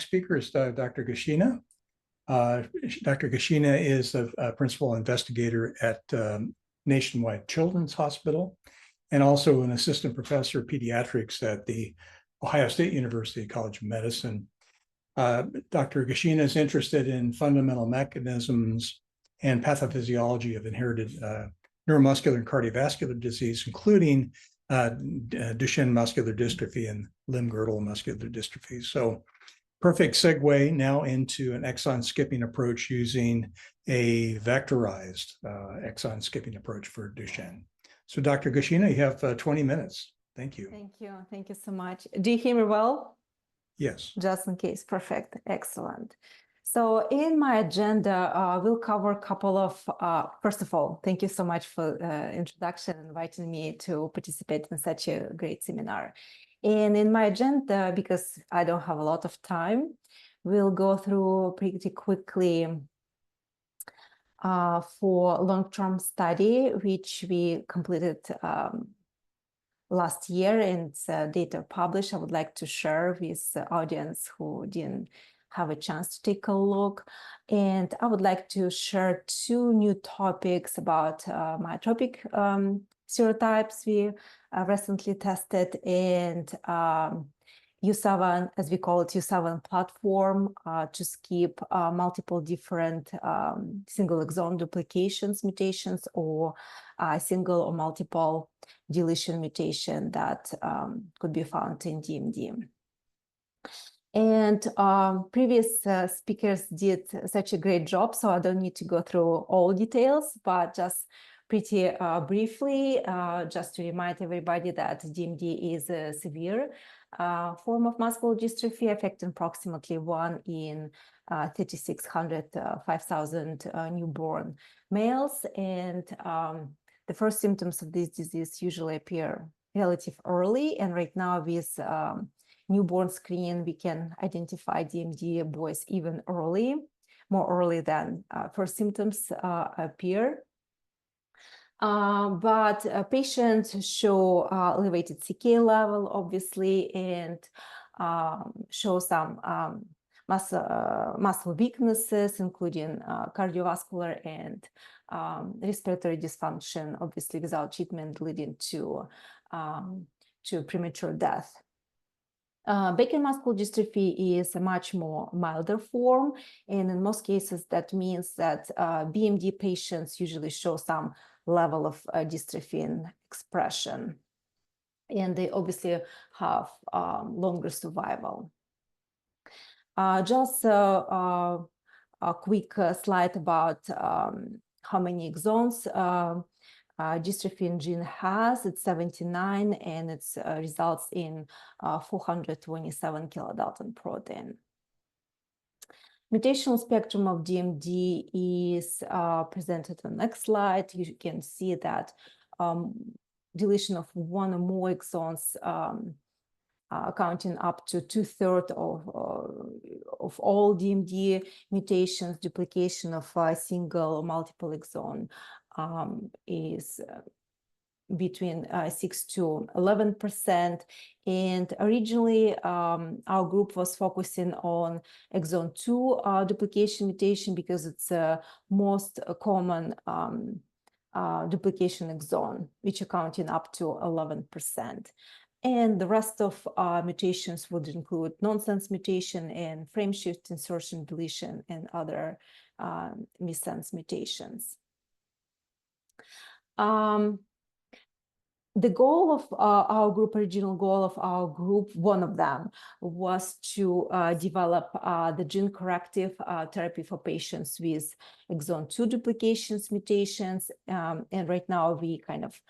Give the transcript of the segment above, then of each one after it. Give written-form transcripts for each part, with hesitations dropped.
next speaker is Dr. Gushchina. Dr. Gushchina is a principal investigator at Nationwide Children's Hospital and also an assistant professor of pediatrics at the Ohio State University College of Medicine. Dr. Gushchina is interested in fundamental mechanisms and pathophysiology of inherited neuromuscular and cardiovascular disease, including Duchenne muscular dystrophy and limb-girdle muscular dystrophy. So perfect segue now into an exon skipping approach using a vectorized exon skipping approach for Duchenne. So Dr. Gushchina, you have 20 minutes. Thank you. Thank you. Thank you so much. Do you hear me well? Yes. Just in case. Perfect. Excellent. So in my agenda, we'll cover a couple of, first of all, thank you so much for introduction, inviting me to participate in such a great seminar. And in my agenda, because I don't have a lot of time, we'll go through pretty quickly for long-term study, which we completed last year, and data published. I would like to share with the audience who didn't have a chance to take a look. And I would like to share two new topics about myotropic serotypes we recently tested, and U7, as we call it, U7 platform to skip multiple different single exon duplications mutations or single or multiple deletion mutation that could be found in DMD. And previous speakers did such a great job, so I don't need to go through all details, but just pretty briefly, just to remind everybody that DMD is a severe form of muscular dystrophy affecting approximately 1 in 3,600, 5,000 newborn males. And the first symptoms of this disease usually appear relatively early. And right now with newborn screening, we can identify DMD boys even early, more early than first symptoms appear. But patients show elevated CK level, obviously, and show some muscle weaknesses, including cardiovascular and respiratory dysfunction, obviously without treatment leading to premature death. Becker muscular dystrophy is a much more milder form, and in most cases that means that BMD patients usually show some level of dystrophin expression, and they obviously have longer survival. Just a quick slide about how many exons dystrophin gene has. It's 79, and it results in 427 kilodalton protein. Mutational spectrum of DMD is presented on the next slide. You can see that deletion of one or more exons accounting up to 2/3 of all DMD mutations. Duplication of a single or multiple exon is between 6 to 11%. And originally, our group was focusing on exon 2 duplication mutation because it's the most common duplication exon, which accounting up to 11%. And the rest of mutations would include nonsense mutation and frame shift insertion deletion and other missense mutations. The goal of our group, original goal of our group, one of them was to develop the gene corrective therapy for patients with exon 2 duplications mutations. And right now we kind of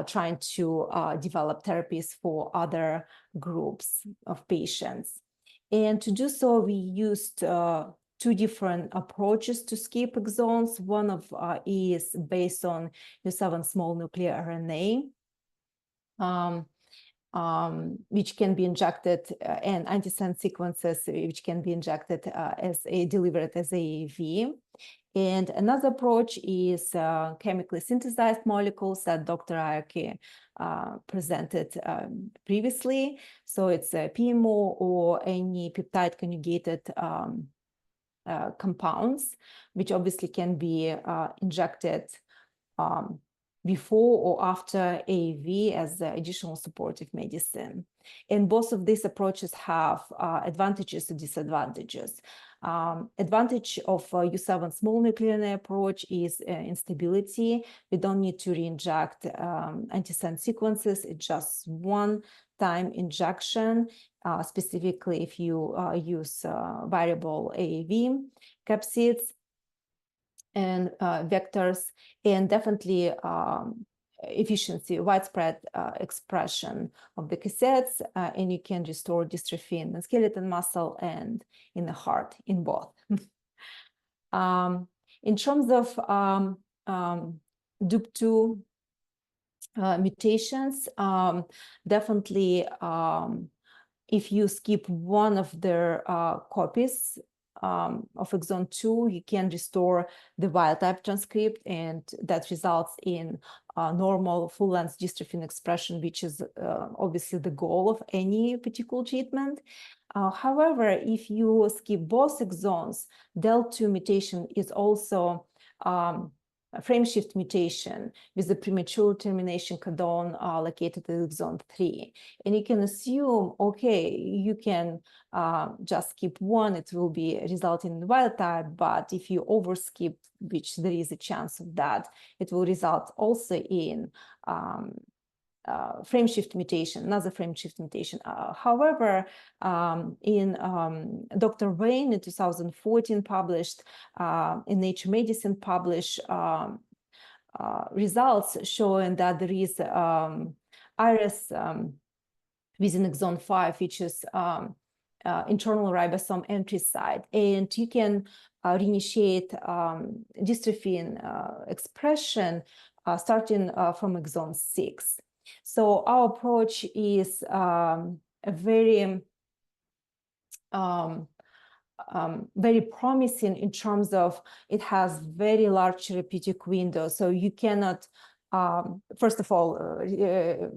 trying to develop therapies for other groups of patients. And to do so, we used two different approaches to skip exons. One of is based on U7 small nuclear RNA, which can be injected, and antisense sequences, which can be injected delivered as AAV. And another approach is chemically synthesized molecules that Dr. Ayaki presented previously. So it's a PMO or any peptide conjugated compounds, which obviously can be injected before or after AAV as the additional supportive medicine. And both of these approaches have advantages and disadvantages. Advantage of U7 small nuclear RNA approach is instability. We don't need to re-inject antisense sequences. It's just one-time injection, specifically if you use variable AAV capsids and vectors, and definitely efficiency, widespread expression of the cassettes, and you can restore dystrophy in the skeletal muscle and in the heart, in both. In terms of DUP2 mutations, definitely if you skip one of their copies of exon 2, you can restore the wild type transcript, and that results in normal full-length dystrophin expression, which is obviously the goal of any particular treatment. However, if you skip both exons, DEL2 mutation is also a frame shift mutation with the premature termination codon located at exon 3. And you can assume, okay, you can just skip one, it will be resulting in wild type, but if you overskip, which there is a chance of that, it will result also in frame shift mutation, another frame shift mutation. However, in Dr. Wayne in 2014 published in Nature Medicine published results showing that there is iris within exon 5, which is internal ribosome entry site, and you can reinitiate dystrophin expression starting from exon 6. So our approach is a very very promising in terms of it has very large therapeutic window. So you cannot, first of all,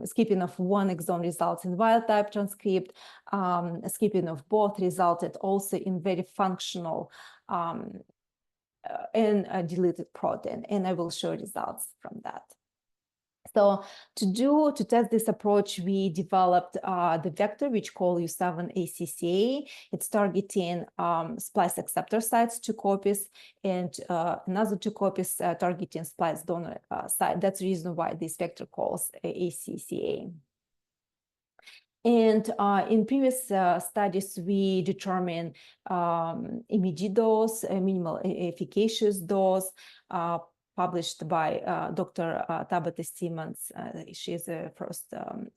skipping of one exon results in wild type transcript. Skipping of both resulted also in very functional and deleted protein, and I will show results from that. So to test this approach, we developed the vector, which called U7-ACCA. It's targeting splice acceptor sites, 2 copies, and another 2 copies targeting splice donor site. That's the reason why this vector calls ACCA. And in previous studies, we determined MEG dose, a minimal efficacious dose, published by Dr. Tabata Simmons. She's the first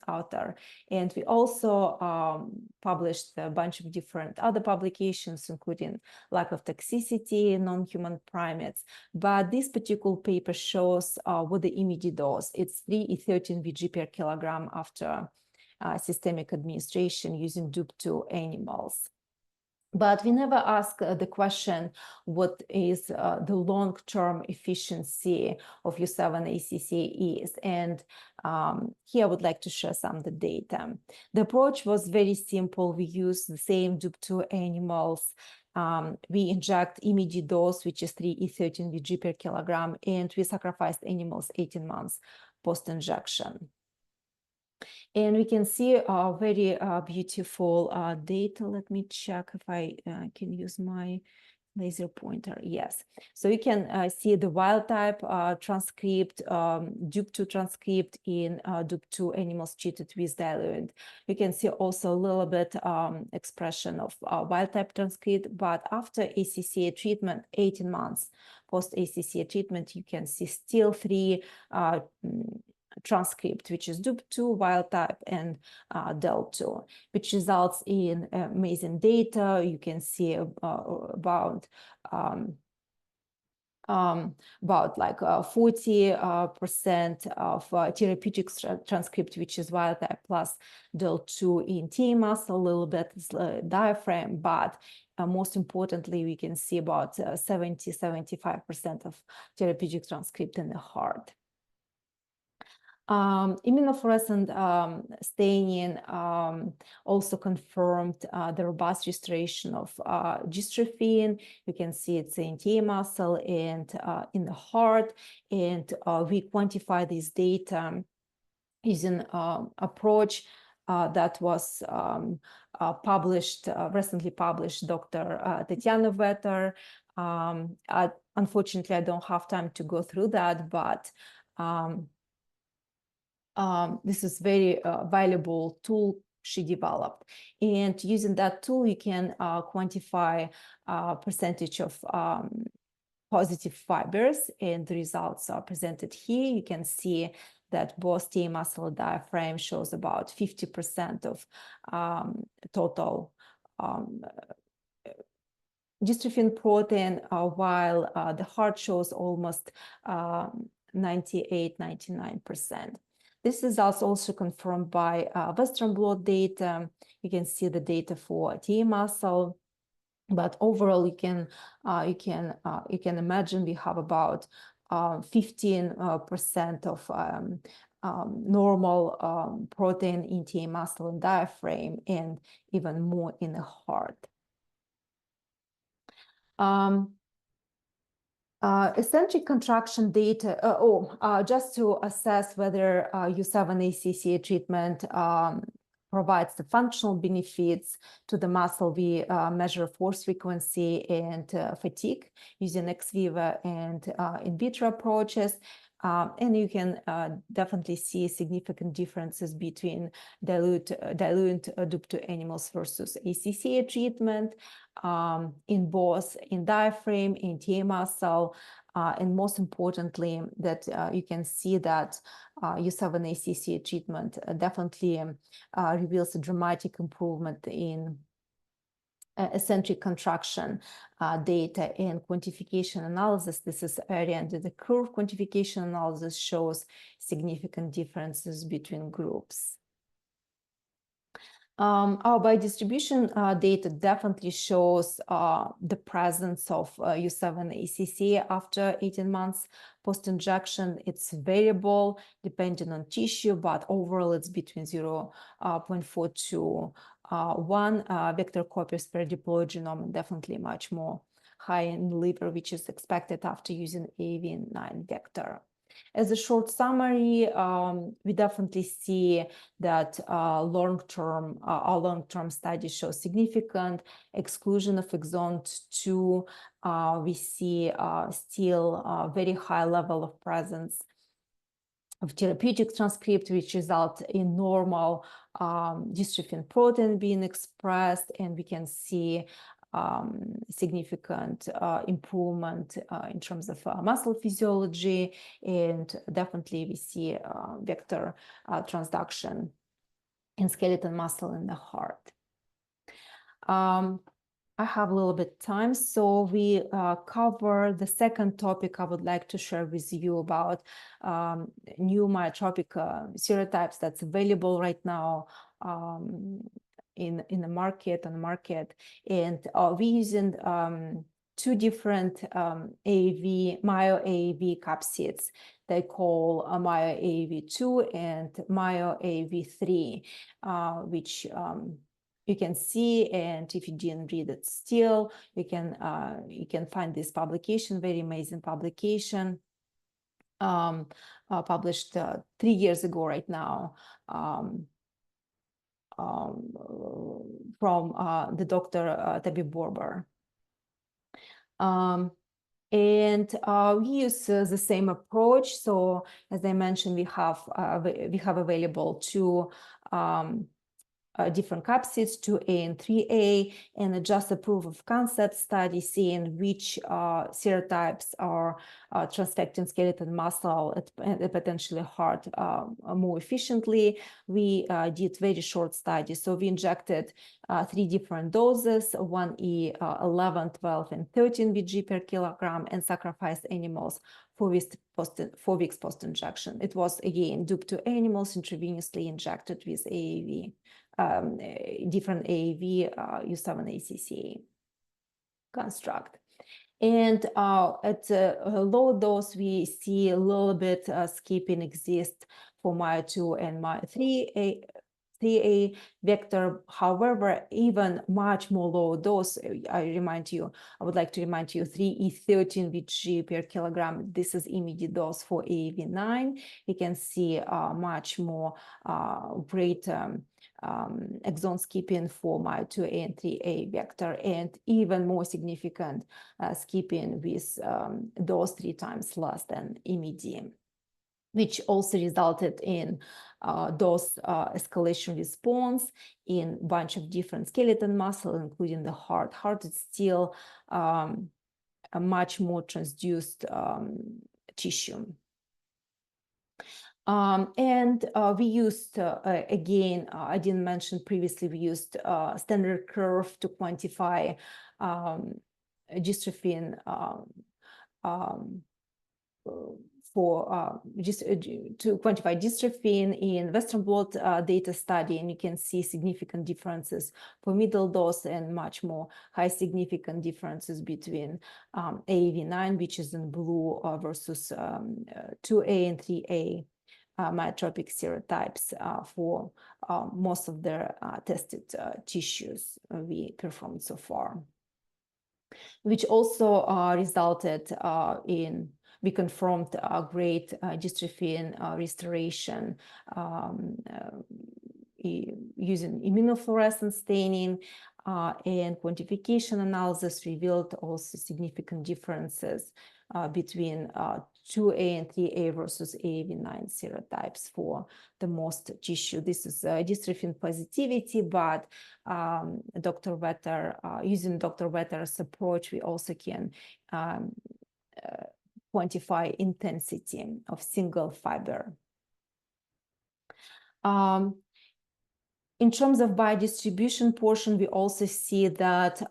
author. And we also published a bunch of different other publications, including lack of toxicity in non-human primates. But this particular paper shows what the MEG dose. It's 3E13 Vg per kilogram after systemic administration using DUP2 animals. But we never ask the question, what is the long-term efficiency of U7-ACCA is? And here I would like to share some of the data. The approach was very simple. We use the same DUP2 animals. We inject MEG dose, which is 3E13 Vg per kilogram, and we sacrificed animals 18 months post-injection. And we can see very beautiful data. Let me check if I can use my laser pointer. Yes. So you can see the wild type transcript, DUP2 transcript in DUP2 animals treated with diluent. You can see also a little bit expression of wild type transcript, but after ACCA treatment, 18 months post ACCA treatment, you can see still 3 transcript, which is DUP2, wild type, and DEL2, which results in amazing data. You can see about about like 40% of therapeutic transcript, which is wild type, plus DEL2 in T muscle, a little bit diaphragm, but most importantly, we can see about 70-75% of therapeutic transcript in the heart. Immunofluorescent staining also confirmed the robust restoration of dystrophin. You can see it's in T muscle and in the heart, and we quantify this data using approach that was recently published, Dr. Tatiana Vetter. Unfortunately, I don't have time to go through that, but this is very valuable tool she developed. And using that tool, you can quantify percentage of positive fibers, and the results are presented here. You can see that both T muscle and diaphragm shows about 50% of total dystrophin protein, while the heart shows almost 98-99%. This is also confirmed by Western blot data. You can see the data for T muscle, but overall, you can imagine we have about 15% of normal protein in T muscle and diaphragm, and even more in the heart. Eccentric contraction data, just to assess whether U7-ACC treatment provides the functional benefits to the muscle, we measure force frequency and fatigue using ex vivo and in vitro approaches. And you can definitely see significant differences between dilute DUP2 animals versus ACC treatment in both in diaphragm, in T muscle, and most importantly, that you can see that U7-ACC treatment definitely reveals a dramatic improvement in eccentric contraction data and quantification analysis. This is area under the curve. Quantification analysis shows significant differences between groups. Our biodistribution data definitely shows the presence of U7-ACC after 18 months post-injection. It's variable depending on tissue, but overall it's between 0.4 to 1 vector copies per diploid genome, and definitely much more high in liver, which is expected after using AAV9 vector. As a short summary, we definitely see that our long-term studies show significant exclusion of exon 2. We see still a very high level of presence of therapeutic transcript, which result in normal dystrophin protein being expressed, and we can see significant improvement in terms of muscle physiology, and definitely we see vector transduction in skeletal muscle in the heart. I have a little bit time, so we cover the second topic I would like to share with you about new myotropic serotypes that's available right now in the market, on the market, and we're using two different myo-AAV capsids. They call myo-AAV2 and myo-AAV3, which you can see, and if you didn't read it still, you can find this publication, very amazing publication, published 3 years ago right now, from the Dr. Tabby Borber. And we use the same approach. So as I mentioned, we have available two different capsids, 2A and 3A, and just a proof of concept study seeing which serotypes are transfecting skeletal muscle at potentially heart more efficiently. We did very short studies. So we injected 3 different doses, 1E, 11, 12, and 13 VG per kilogram, and sacrificed animals 4 weeks post-injection. It was, again, duped to animals intravenously injected with AAV. Different AAV U7ACCA construct. And at a low dose, we see a little bit skipping exists for MAIA2 and MAIA3A vector. However, even much more low dose, I would like to remind you, 3E13 VG per kilogram. This is immediate dose for AAV9. You can see much more great exon skipping for MAIA2A and 3A vector, and even more significant skipping with dose 3 times less than MED, which also resulted in dose escalation response in a bunch of different skeletal muscle, including the heart. Heart is still a much more transduced tissue. We used, again, I didn't mention previously, we used standard curve to quantify dystrophin to quantify dystrophin in Western blot data study, and you can see significant differences for middle dose and much more high significant differences between AAV9, which is in blue, versus 2A and 3A myotropic serotypes for most of the tested tissues we performed so far, which also resulted in, we confirmed great dystrophin restoration using immunofluorescence staining, and quantification analysis revealed also significant differences between 2A and 3A versus AAV9 serotypes for the most tissue. This is dystrophin positivity, but Dr. Vetter, using Dr. Vetter's approach, we also can quantify intensity of single fiber. In terms of biodistribution portion, we also see that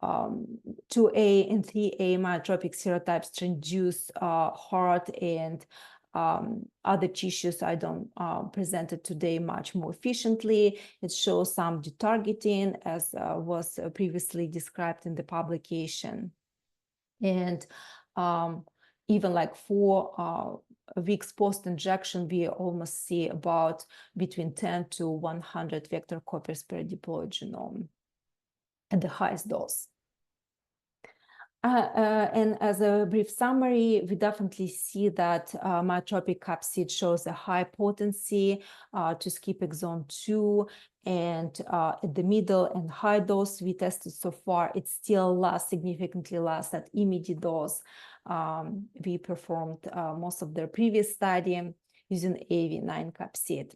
2A and 3A myotropic serotypes transduce heart and other tissues I don't present it today much more efficiently. It shows some detargeting, as was previously described in the publication. And even like 4 weeks post-injection, we almost see about between 10 to 100 vector copies per deployed genome at the highest dose. And as a brief summary, we definitely see that myotropic capsid shows a high potency to skip exon 2, and at the middle and high dose we tested so far, it's still significantly less at immediate dose. We performed most of the previous study using AAV9 capsid.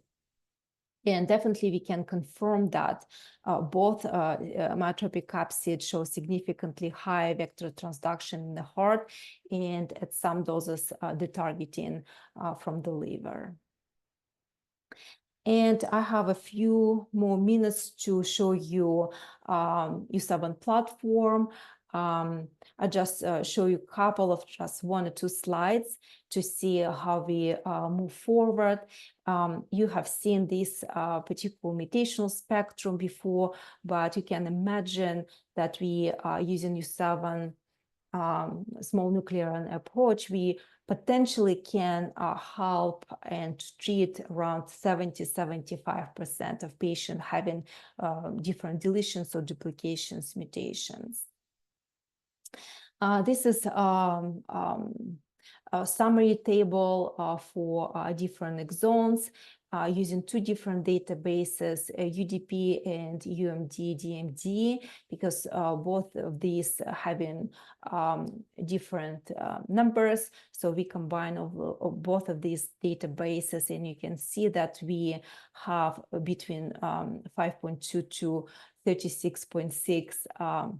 And definitely we can confirm that both myotropic capsid show significantly high vector transduction in the heart, and at some doses detargeting from the liver. And I have a few more minutes to show you U7 platform. I just show you a couple of just 1 or 2 slides to see how we move forward. You have seen this particular mutational spectrum before, but you can imagine that we are using U7 small nuclear approach. We potentially can help and treat around 70–75% of patients having different deletions or duplications, mutations. This is a summary table for different exons. using two different databases, UDP and UMD-DMD, because both of these having different numbers. So we combine of both of these databases, and you can see that we have between 5.2 to 36.6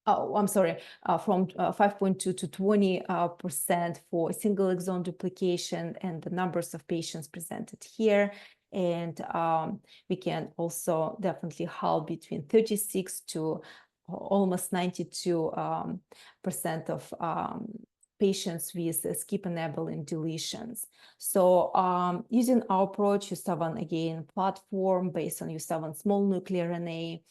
oh, I'm sorry, from 5.2 to 20% for single exon duplication, and the numbers of patients presented here. And we can also definitely help between 36 to almost 92% of patients with skip enabling deletions. So using our approach, U7 again platform based on U7 small nuclear RNA,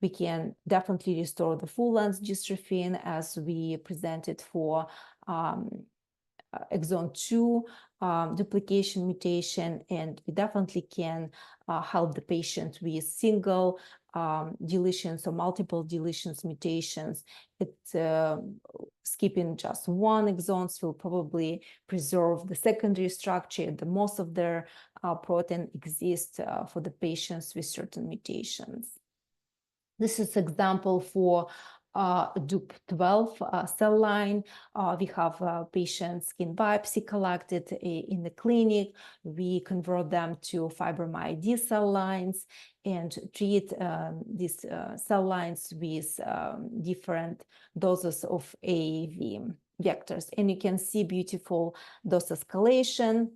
we can definitely restore the full-length dystrophin as we presented for exon 2 duplication mutation, and we definitely can help the patient with single deletions or multiple deletions mutations. Skipping just one exons will probably preserve the secondary structure, and the most of their protein exists for the patients with certain mutations. This is example for DUP12 cell line. We have patient skin biopsy collected in the clinic. We convert them to fibromyD cell lines and treat these cell lines with different doses of AAV vectors. And you can see beautiful dose escalation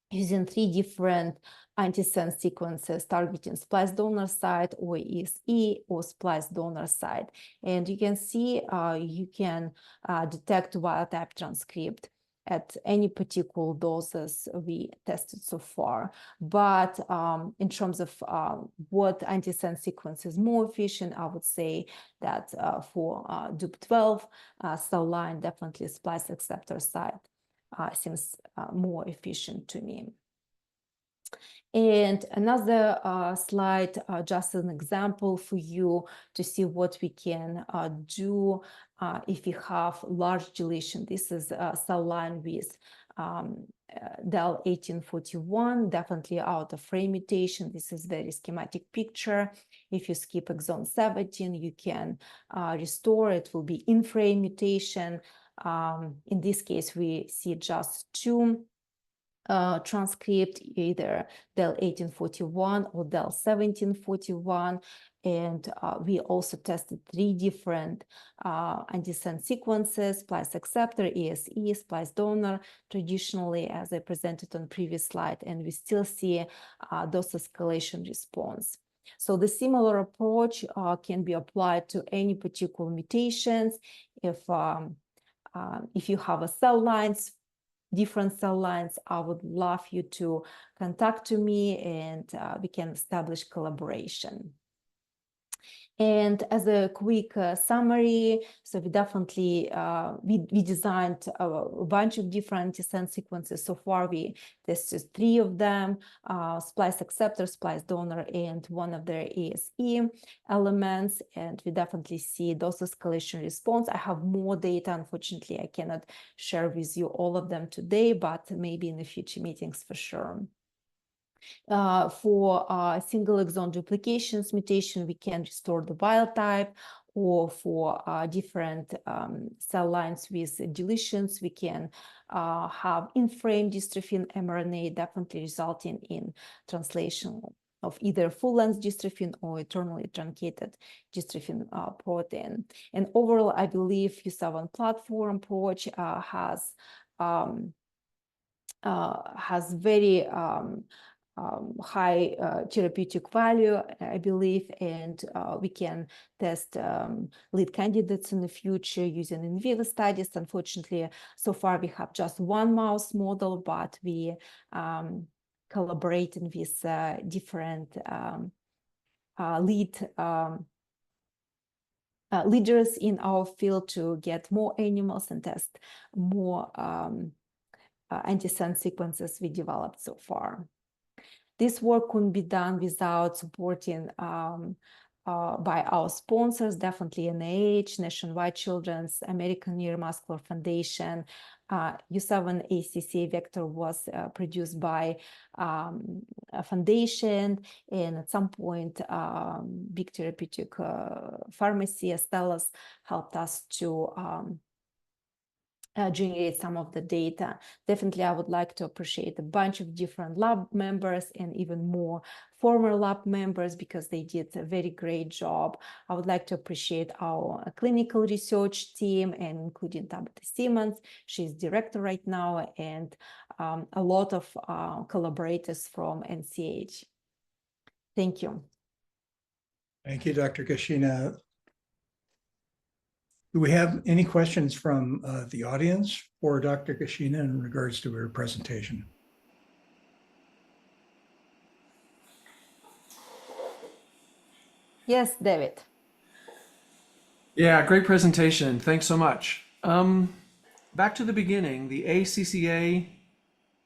using 3 different antisense sequences targeting splice donor site, or ESE, or splice donor site. And you can see you can detect wild type transcript at any particular doses we tested so far. But in terms of what antisense sequence is more efficient, I would say that for DUP12 cell line, definitely splice acceptor site seems more efficient to me. And another slide, just an example for you to see what we can do if we have large deletion. This is a cell line with DEL 1841, definitely out of frame mutation. This is very schematic picture. If you skip exon 17, you can restore. It will be in frame mutation. In this case, we see just 2 transcript, either DEL 1841 or DEL 1741. And we also tested 3 different antisense sequences: splice acceptor, ESE, splice donor, traditionally, as I presented on previous slide, and we still see dose escalation response. So the similar approach can be applied to any particular mutations. If you have a cell lines, different cell lines, I would love you to contact me, and we can establish collaboration. And as a quick summary, so we definitely, we designed a bunch of different antisense sequences. So far, we tested 3 of them, splice acceptor, splice donor, and one of their ESE elements. And we definitely see dose escalation response. I have more data. Unfortunately, I cannot share with you all of them today, but maybe in the future meetings for sure. For single exon duplications mutation, we can restore the wild type, or for different cell lines with deletions, we can have in-frame dystrophin mRNA, definitely resulting in translation of either full-length dystrophin or eternally truncated dystrophin protein. And overall, I believe U7 platform approach has very high therapeutic value, I believe, and we can test lead candidates in the future using in vivo studies. Unfortunately, so far we have just 1 mouse model, but we collaborating with different leaders in our field to get more animals and test more antisense sequences we developed so far. This work couldn't be done without supporting by our sponsors, definitely NIH, Nationwide Children's, American Neuromuscular Foundation, U7-ACCA vector was produced by a foundation, and at some point, big therapeutic pharmacy, Astellas, helped us to generate some of the data. Definitely, I would like to appreciate a bunch of different lab members and even more former lab members, because they did a very great job. I would like to appreciate our clinical research team, and including Tabitha Simmons, she's director right now, and a lot of collaborators from NCH. Thank you. Thank you, Dr. Gushchina. Do we have any questions from the audience for Dr. Gushchina in regards to her presentation? Yes, David. Yeah, great presentation. Thanks so much. Back to the beginning, the ACCA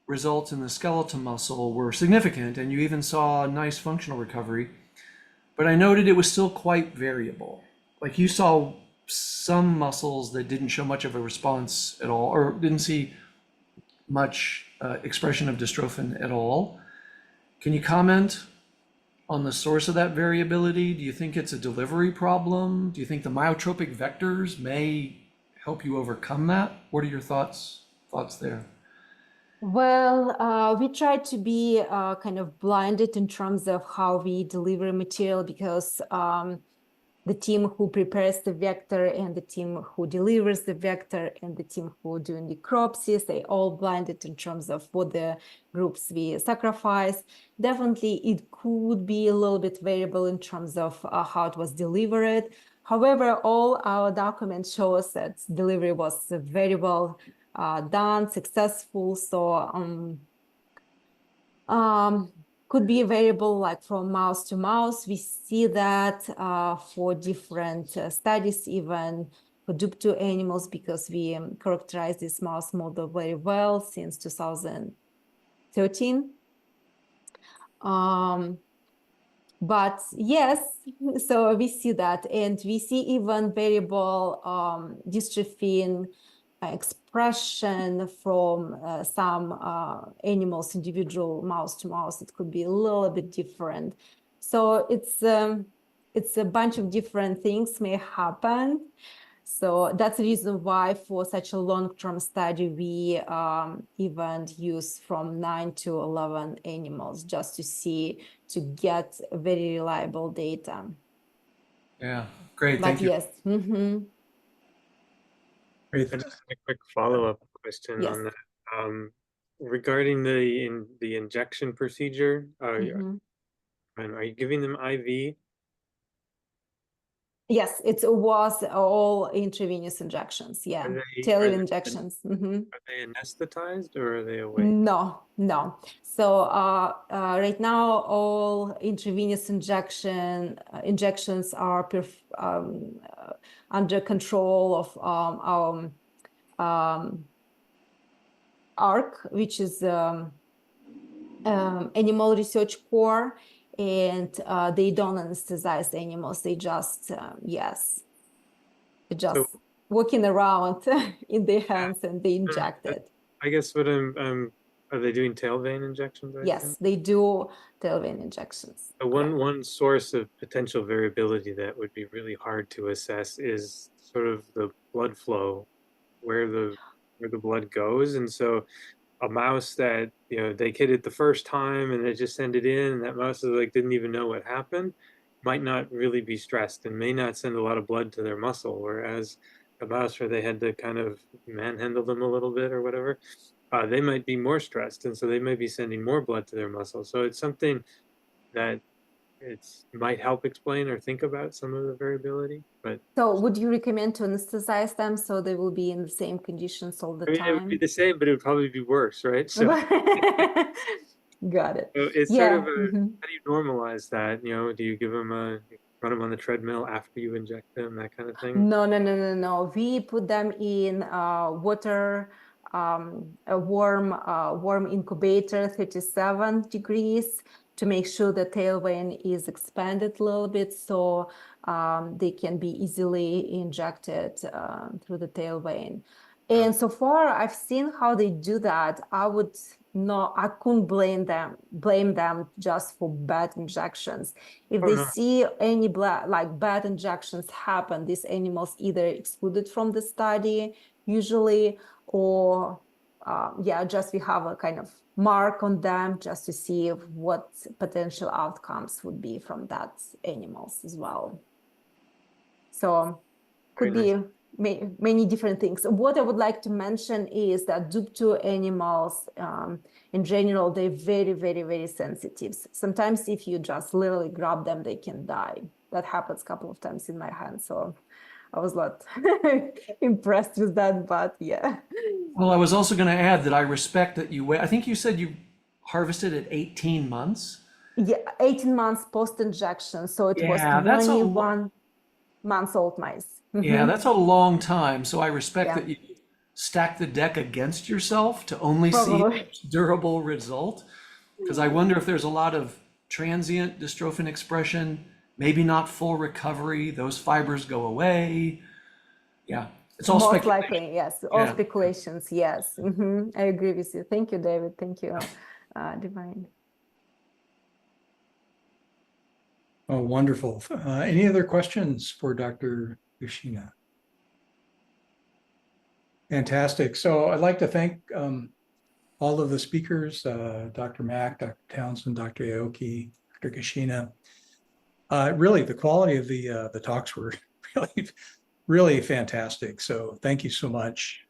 results in the skeletal muscle were significant, and you even saw a nice functional recovery. But I noted it was still quite variable. Like, you saw some muscles that didn't show much of a response at all, or didn't see much expression of dystrophin at all. Can you comment on the source of that variability? Do you think it's a delivery problem? Do you think the myotropic vectors may help you overcome that? What are your thoughts there? Well, we try to be kind of blinded in terms of how we deliver material, because the team who prepares the vector and the team who delivers the vector and the team who do necropsies, they all blinded in terms of what the groups we sacrifice. Definitely, it could be a little bit variable in terms of how it was delivered. However, all our documents show us that delivery was very well done, successful. So could be a variable like from mouse to mouse. We see that for different studies, even for DUP2 animals, because we characterize this mouse model very well since 2013. But yes, so we see that, and we see even variable dystrophin expression from some animals, individual mouse to mouse. It could be a little bit different. So it's a bunch of different things may happen. So that's the reason why for such a long-term study, we even use from 9 to 11 animals just to get very reliable data. Yeah, great. But Thank you. yes. Mm-hmm. Great. Just a quick follow-up question Yes. on that. Regarding the injection procedure, are you giving them IV? Yes, it was all intravenous injections. Yeah, tailored injections. Are they anesthetized or are they awake? No. So right now, all intravenous injections are under control of our ARC, which is Animal Research Corps, and they don't anesthetize the animals. They just walking around in their hands, and they inject it. I guess what are they doing tail vein injections? Yes, they do tail vein injections. One source of potential variability that would be really hard to assess is sort of the blood flow, where the blood goes. And so a mouse that, they kitted the first time and they just send it in, and that mouse is like didn't even know what happened, might not really be stressed and may not send a lot of blood to their muscle, whereas a mouse where they had to kind of manhandle them a little bit or whatever, they might be more stressed, and so they might be sending more blood to their muscle. So it's something that might help explain or think about some of the variability. But so would you recommend to anesthetize them so they will be in the same conditions all the time? It would be the same, but it would probably be worse, right? So got it. So it's sort of how do you normalize that? Do you give them run them on the treadmill after you inject them, that kind of thing? No. We put them in water, a warm incubator, 37 degrees, to make sure the tail vein is expanded a little bit, so they can be easily injected through the tail vein. And so far, I've seen how they do that. I couldn't blame them just for bad injections. If Oh, they no. see any bad injections happen, these animals either excluded from the study usually, or just we have a kind of mark on them just to see what potential outcomes would be from that animals as well. So could Very be many different things. What I would like to mention is that DUP2 animals, in general, they're very, very, very sensitive. Sometimes if you just literally grab them, they can die. That happens a couple of times in my hand. So I was not impressed with that, but yeah. Well, I was also going to add that I respect that you wait. I think you said you harvested at 18 months. Yeah, 18 months post-injection. So it was Yeah, 21 months old mice. yeah, that's a long time. So I respect Yeah. that you stack the deck against yourself to only see the Probably. most durable result. Because I wonder if there's a lot of transient dystrophin expression, maybe not full recovery. Those fibers go away. Yeah, it's all Most speculation. likely, yes. All Yeah. speculations, yes. I agree with you. Thank you, David. Thank you, Divine. Oh, wonderful. Any other questions for Dr. Gushchina? Fantastic. So I'd like to thank all of the speakers, Dr. Mack, Dr. Townsend, Dr. Aoki, Dr. Gushchina. Really, the quality of the talks were really, really fantastic. So thank you so much.